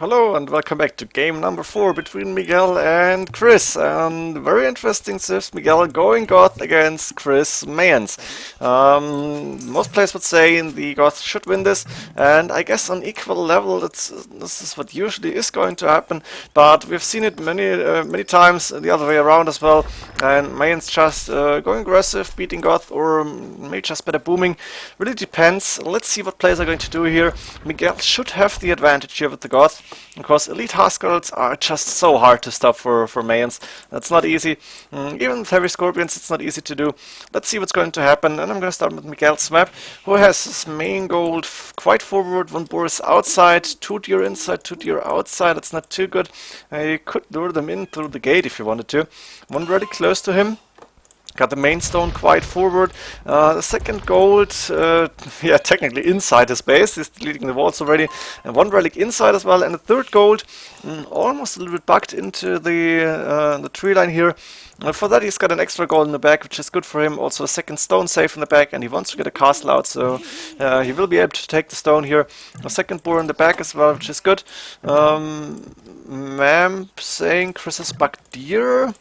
Hello and welcome back to game number 4 between Miguel and Chris. And very interesting shifts. Miguel going Goth against Chris Mayans. Most players would say the Goths should win this, and I guess on equal level this is what usually is going to happen. But we've seen it many times the other way around as well. And Mayans just going aggressive, beating Goth, or maybe just better booming. Really depends. Let's see what players are going to do here. Miguel should have the advantage here with the Goth. Because elite hospitals are just so hard to stop for Mayans. That's not easy. Even with heavy scorpions, it's not easy to do. Let's see what's going to happen. And I'm going to start with Miguel's map, who has his main gold quite forward. One boar is outside, 2 deer inside, 2 deer outside. That's not too good. You could lure them in through the gate if you wanted to. One really close to him. Got the main stone quite forward. The second gold, yeah, technically inside his base. He's deleting the walls already. And one relic inside as well. And the third gold, almost a little bit bugged into the tree line here. For that he's got an extra gold in the back, which is good for him. Also a second stone safe in the back, and he wants to get a castle out, so he will be able to take the stone here. A second boar in the back as well, which is good. Ma'am saying Chris is bugged deer.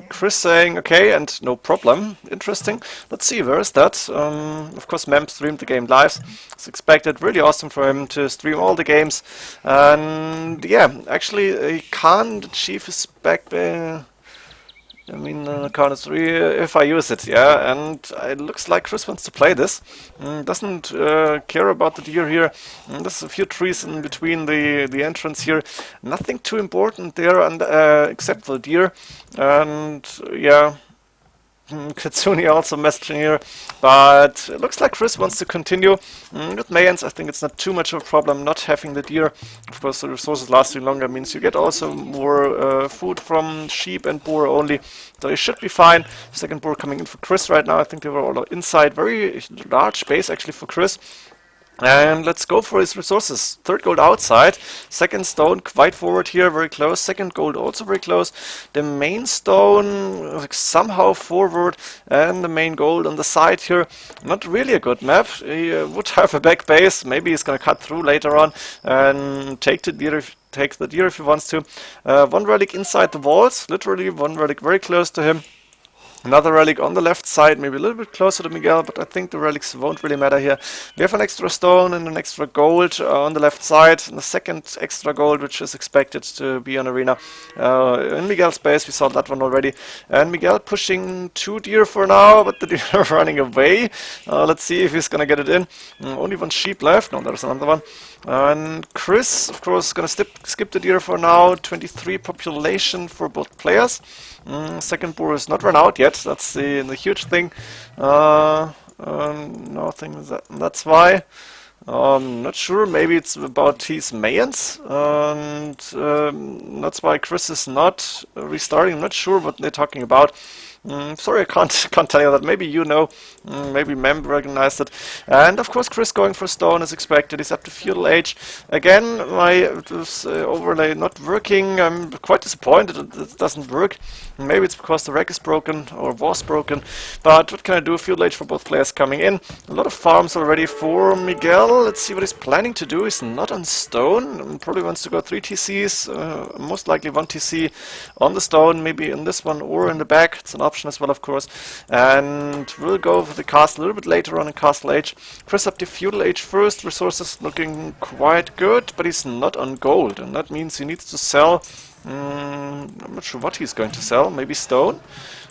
Chris saying okay and no problem. Interesting. Let's see, where is that? Of course Mem streamed the game live. It's expected. Really awesome for him to stream all the games. And yeah, actually he can't achieve his back I mean, count is 3 if I use it, yeah, and it looks like Chris wants to play this. Doesn't care about the deer here. There's a few trees in between the entrance here. Nothing too important there, and except for the deer. And yeah, Katsuni also messaging here, but it looks like Chris wants to continue. With Mayans, I think it's not too much of a problem not having the deer. Of course, the resources lasting longer means you get also more food from sheep and boar only, so you should be fine. Second boar coming in for Chris right now. I think they were all inside. Very large base actually for Chris. And let's go for his resources. Third gold outside, second stone quite forward here, very close. Second gold also very close. The main stone somehow forward, and the main gold on the side here. Not really a good map. He would have a back base. Maybe he's gonna cut through later on and take the deer if he wants to. One relic inside the walls, literally one relic very close to him. Another relic on the left side, maybe a little bit closer to Miguel, but I think the relics won't really matter here. We have an extra stone and an extra gold on the left side, and the second extra gold, which is expected to be on arena. In Miguel's base, we saw that one already. And Miguel pushing 2 deer for now, but the deer are running away. Let's see if he's gonna get it in. Only 1 sheep left. No, there's another one. And Chris, of course, gonna skip the deer for now. 23 population for both players. Second boar is not run out yet. That's the huge thing. Nothing. That's why. Not sure. Maybe it's about his Mayans, and that's why Chris is not restarting. I'm not sure what they're talking about. Sorry, I can't tell you that. Maybe you know. Maybe Mem recognized it. And of course, Chris going for stone is expected. He's up to feudal age. Again, my overlay not working. I'm quite disappointed that it doesn't work. Maybe it's because the rack is broken or was broken. But what can I do? Feudal age for both players coming in. A lot of farms already for Miguel. Let's see what he's planning to do. He's not on stone. Probably wants to go 3 TCs. Most likely 1 TC on the stone. Maybe in this one or in the back. It's an option as well, of course. And we'll go for the castle a little bit later on in castle age. Chris up to feudal age first. Resources looking quite good, but he's not on gold, and that means he needs to sell. I'm not sure what he's going to sell. Maybe stone.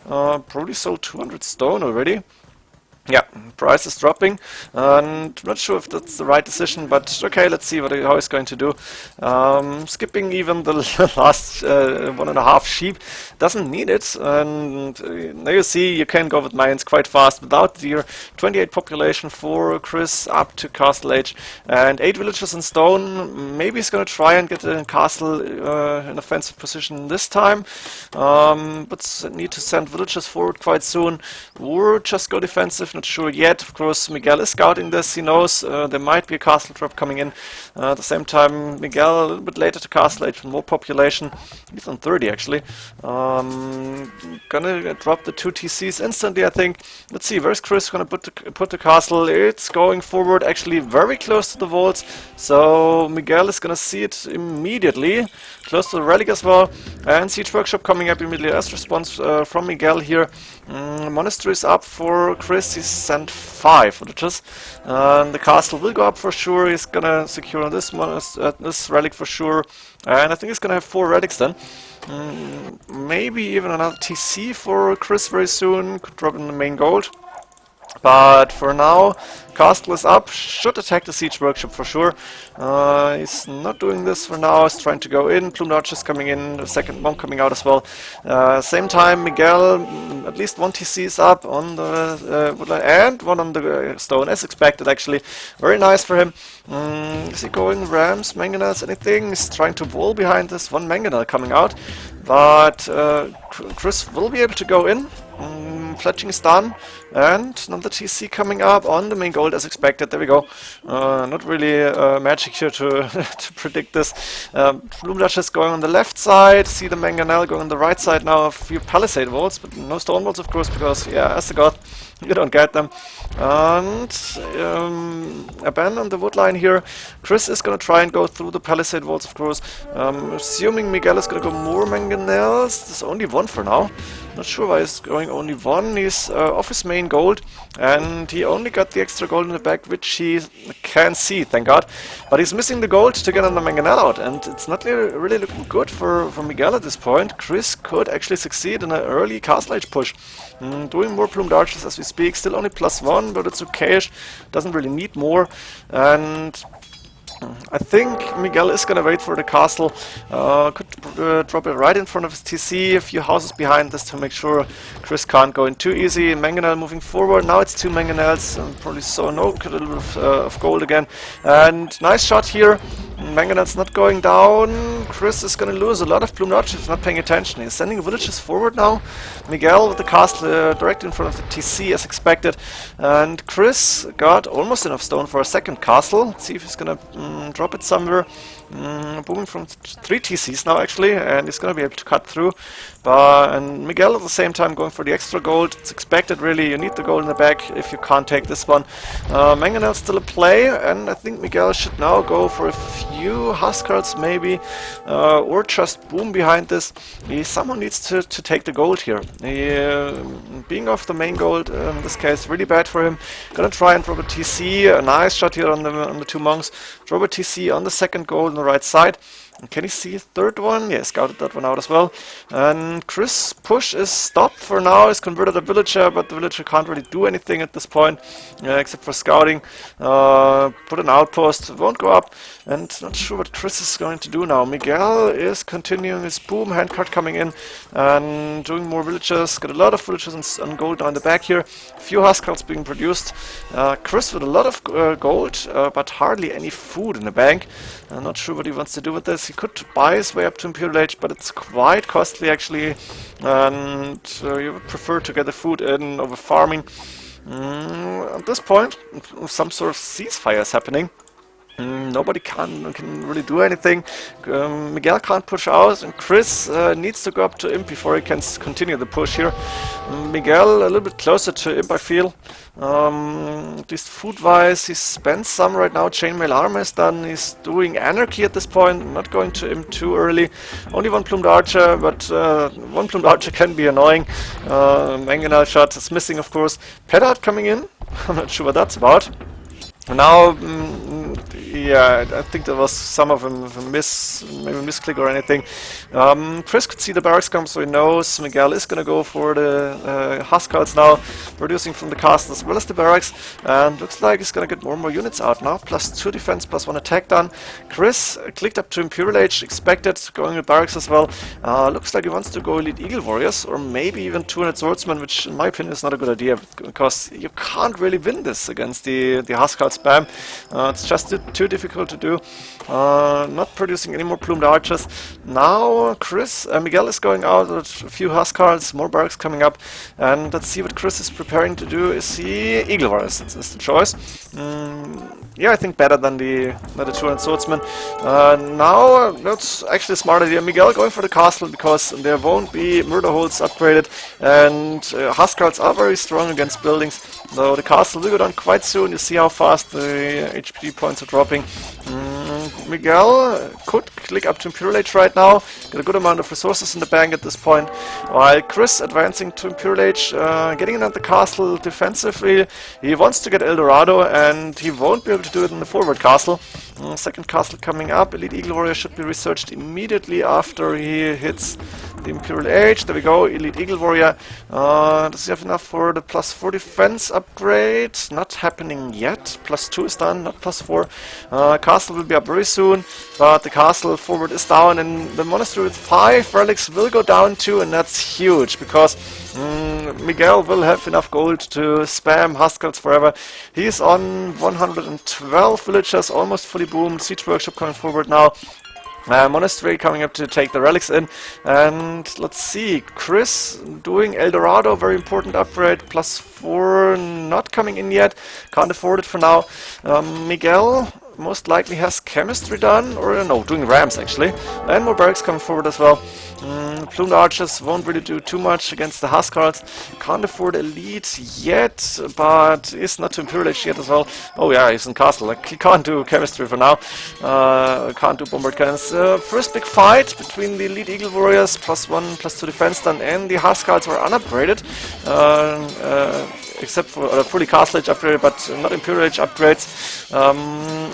Probably sold 200 stone already. Yeah, price is dropping, and not sure if that's the right decision, but okay, let's see how he's going to do. Skipping even the last 1.5 sheep, doesn't need it, and now you see you can go with Mayans quite fast without deer. 28 population for Chris up to castle age, and 8 villages in stone. Maybe he's going to try and get a castle in offensive position this time, but need to send villages forward quite soon, or just go defensive 5, not sure yet. Of course, Miguel is scouting this. He knows there might be a castle drop coming in. At the same time, Miguel a little bit later to castle age with more population. He's on 30 actually. Gonna drop the 2 TCs instantly, I think. Let's see, where's Chris gonna put the castle? It's going forward, actually very close to the walls. So Miguel is gonna see it immediately, close to the relic as well. And Siege Workshop coming up immediately as response from Miguel here. Monastery is up for Chris. He's sent 5 villages. The castle will go up for sure. He's gonna secure this this relic for sure. And I think he's gonna have 4 relics then. Maybe even another TC for Chris very soon. Could drop in the main gold. But for now, castle is up, should attack the Siege Workshop for sure. He's not doing this for now, he's trying to go in, Plumed Archers coming in, the second monk coming out as well. Same time, Miguel, at least 1 TC is up on the woodland and 1 on the stone, as expected actually. Very nice for him. Is he going rams, mangonels, anything? He's trying to wall behind this 1 mangonel coming out. But Chris will be able to go in. Fletching is done, and another TC coming up on the main gold as expected. There we go. Not really magic here to to predict this. Plumed Archers going on the left side. See the mangonel going on the right side now. A few palisade walls, but no stone walls, of course, because yeah, as a god, you don't get them. And abandon the wood line here. Chris is gonna try and go through the palisade walls, of course. Assuming Miguel is gonna go more mangonels. There's only 1 for now. Not sure why he's going only 1. He's off his main gold, and he only got the extra gold in the back, which he can see, thank God. But he's missing the gold to get on the mangonel out, and it's not really looking good for Miguel at this point. Chris could actually succeed in an early castle age push. Doing more Plumed Archers as we speak, still only +1, but it's okay-ish, doesn't really need more. And I think Miguel is gonna wait for the castle. Could drop it right in front of his TC, a few houses behind this to make sure Chris can't go in too easy. Mangonel moving forward, now it's 2 mangonels, probably so no, a little bit of gold again. And nice shot here. Mangonel's not going down. Chris is gonna lose a lot of Plumed Archers, not paying attention. He's sending villages forward now. Miguel with the castle directly in front of the TC as expected. And Chris got almost enough stone for a second castle. Let's see if he's gonna drop it somewhere. Booming from 3 TCs now actually, and he's gonna be able to cut through. And Miguel at the same time going for the extra gold. It's expected really, you need the gold in the back if you can't take this one. Mangonel's still a play, and I think Miguel should now go for a few Huskarls maybe, or just boom behind this. He someone needs to take the gold here. Being off the main gold in this case really bad for him. Gonna try and drop a TC, a nice shot here on the 2 monks. Drop a TC on the second gold on the right side. And can he see a third one? Yeah, scouted that one out as well. And Chris' push is stopped for now. He's converted a villager, but the villager can't really do anything at this point, except for scouting. Put an outpost, won't go up. And not sure what Chris is going to do now. Miguel is continuing his boom, handcart coming in and doing more villagers. Got a lot of villagers on gold down the back here. A few Huskarls being produced. Chris with a lot of gold, but hardly any food in the bank. I'm not sure what he wants to do with this. He could buy his way up to Imperial Age, but it's quite costly actually. And you would prefer to get the food in over farming. At this point, some sort of ceasefire is happening. Nobody can really do anything. Miguel can't push out, and Chris needs to go up to Imp before he can continue the push here. Miguel a little bit closer to Imp, I feel. At least food-wise, he spends some right now. Chainmail armor is done. He's doing Anarchy at this point. Not going to Imp too early. Only 1 Plumed Archer, but 1 Plumed Archer can be annoying. Mangonel shot is missing, of course. Pedard coming in. I'm not sure what that's about. Now, yeah, I think there was some of them maybe misclick or anything. Chris could see the barracks come, so he knows Miguel is gonna go for the Huskarls now, producing from the castle as well as the barracks, and looks like he's gonna get more and more units out now. +2 defense, +1 attack done. Chris clicked up to Imperial Age, expected, going with barracks as well. Looks like he wants to go Elite Eagle Warriors, or maybe even 200 Swordsmen, which in my opinion is not a good idea, because you can't really win this against the Huskarl spam. It's just too difficult to do. Not producing any more plumed archers. Now Miguel is going out with a few Huskarls, more barracks coming up, and let's see what Chris is preparing to do. Is he Eagle Warriors? It's the choice. Yeah, I think better than the 200 swordsman. Now that's actually a smart idea. Miguel going for the castle because there won't be murder holes upgraded, and Huskarls are very strong against buildings. So the castle will go down quite soon. You see how fast the HP points are dropping. Miguel could click up to Imperial Age right now, get a good amount of resources in the bank at this point, while Chris advancing to Imperial Age, getting in at the castle defensively. He wants to get El Dorado, and he won't be able to do it in the forward castle. Second castle coming up. Elite Eagle Warrior should be researched immediately after he hits the Imperial Age. There we go, Elite Eagle Warrior. Does he have enough for the +4 defense upgrade? Not happening yet. +2 is done, not +4. Castle will be up very soon, but the castle forward is down, and the monastery with 5 relics will go down too, and that's huge because Miguel will have enough gold to spam Huskarls forever. He's on 112 villagers, almost fully boomed. Siege Workshop coming forward now. Monastery coming up to take the relics in, and let's see, Chris doing El Dorado, very important upgrade, +4 not coming in yet, can't afford it for now. Miguel most likely has chemistry done, or no, doing rams actually, and more barracks coming forward as well. Plumed archers won't really do too much against the Huskarls. Can't afford elite yet, but is not to Imperial Age yet as well. Oh yeah, he's in castle, like he can't do chemistry for now. Can't do bombard cannons. First big fight between the elite Eagle Warriors, +1, +2 defense done, and the Huskarls were unupgraded. Except for fully castle age upgraded, but not Imperial Age upgrades.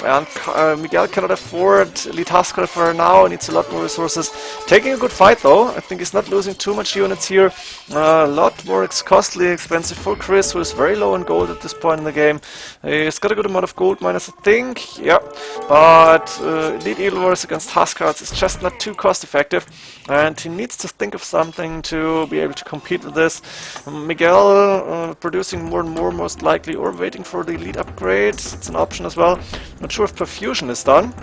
And Miguel cannot afford elite Huskar for now, needs a lot more resources. Taking a good fight though, I think he's not losing too much units here. A lot more costly, expensive for Chris, who is very low in gold at this point in the game. He's got a good amount of gold minus, I think, yeah. But elite Eagle Warriors against Huskarls is just not too cost effective, and he needs to think of something to be able to compete with this. Miguel producing more and more most likely, or waiting for the elite upgrades. It's an option as well. Not sure if perfusion is done.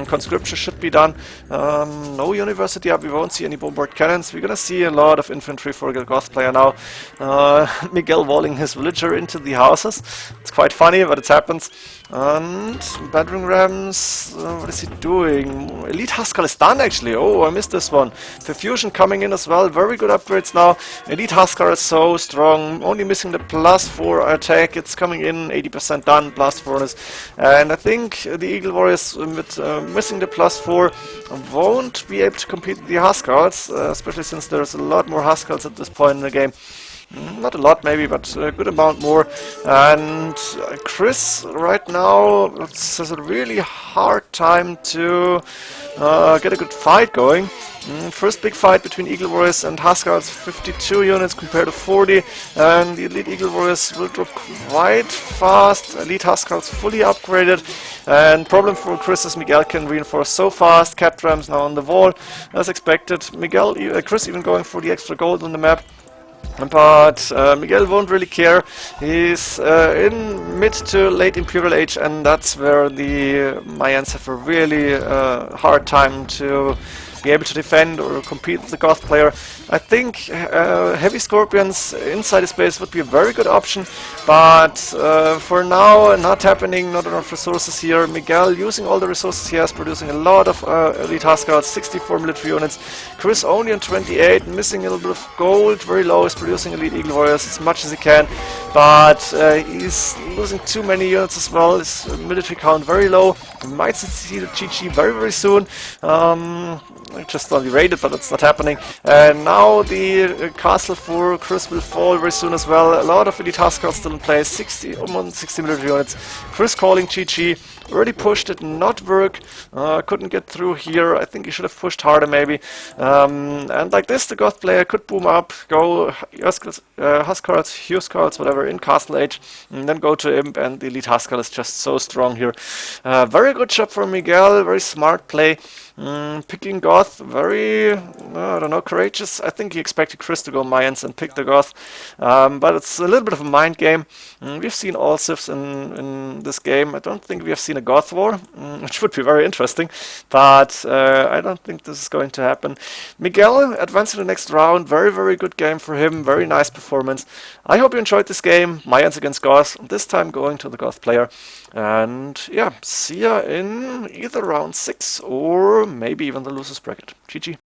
Conscription should be done. No university up, we won't see any bombard cannons. We're gonna see a lot of infantry for a Goth player now. Miguel walling his villager into the houses. It's quite funny, but it happens. And battering rams, what is he doing? Elite Huskar is done actually. Oh, I missed this one. Perfusion coming in as well. Very good upgrades now. Elite Huskar is so strong. Only missing the +4 attack. It's coming in 80% done. Blast furnace. And I think the Eagle Warriors with missing the +4 won't be able to compete with the Huskarls, especially since there's a lot more Huskarls at this point in the game. Not a lot maybe, but a good amount more. And Chris right now has a really hard time to get a good fight going. First big fight between Eagle Warriors and Huskarls, 52 units compared to 40, and the Elite Eagle Warriors will drop quite fast. Elite Huskarls fully upgraded, and problem for Chris is Miguel can reinforce so fast. Cat rams now on the wall, as expected. Chris even going for the extra gold on the map. But Miguel won't really care. He's in mid to late Imperial Age, and that's where the Mayans have a really hard time to be able to defend or compete with the Goth player. I think heavy Scorpions inside his base would be a very good option, but for now not happening, not enough resources here. Miguel using all the resources he has, producing a lot of elite Huskarls, 64 military units. Chris only on 28, missing a little bit of gold, very low, is producing elite Eagle Warriors as much as he can, but he's losing too many units as well. His military count very low. We might see the GG very, very soon. Just only raided, but it's not happening. And now the castle for Chris will fall very soon as well. A lot of elite Huskarls still in place, almost 60 military units. Chris calling GG. Already pushed, did not work. Couldn't get through here. I think he should have pushed harder maybe. And like this, the Goth player could boom up, go Huskarls, whatever, in Castle Age, and then go to Imp, and the elite Huskar is just so strong here. Very good job from Miguel, very smart play. Picking God Goth, very, I don't know, courageous. I think he expected Chris to go Mayans and pick the Goth, but it's a little bit of a mind game. We've seen all civs in this game. I don't think we have seen a Goth war, which would be very interesting, but I don't think this is going to happen. Miguel advanced to the next round. Very, very good game for him. Very nice performance. I hope you enjoyed this game. Mayans against Goths, this time going to the Goth player. And yeah, see ya in either round 6 or maybe even the losers bracket. GG.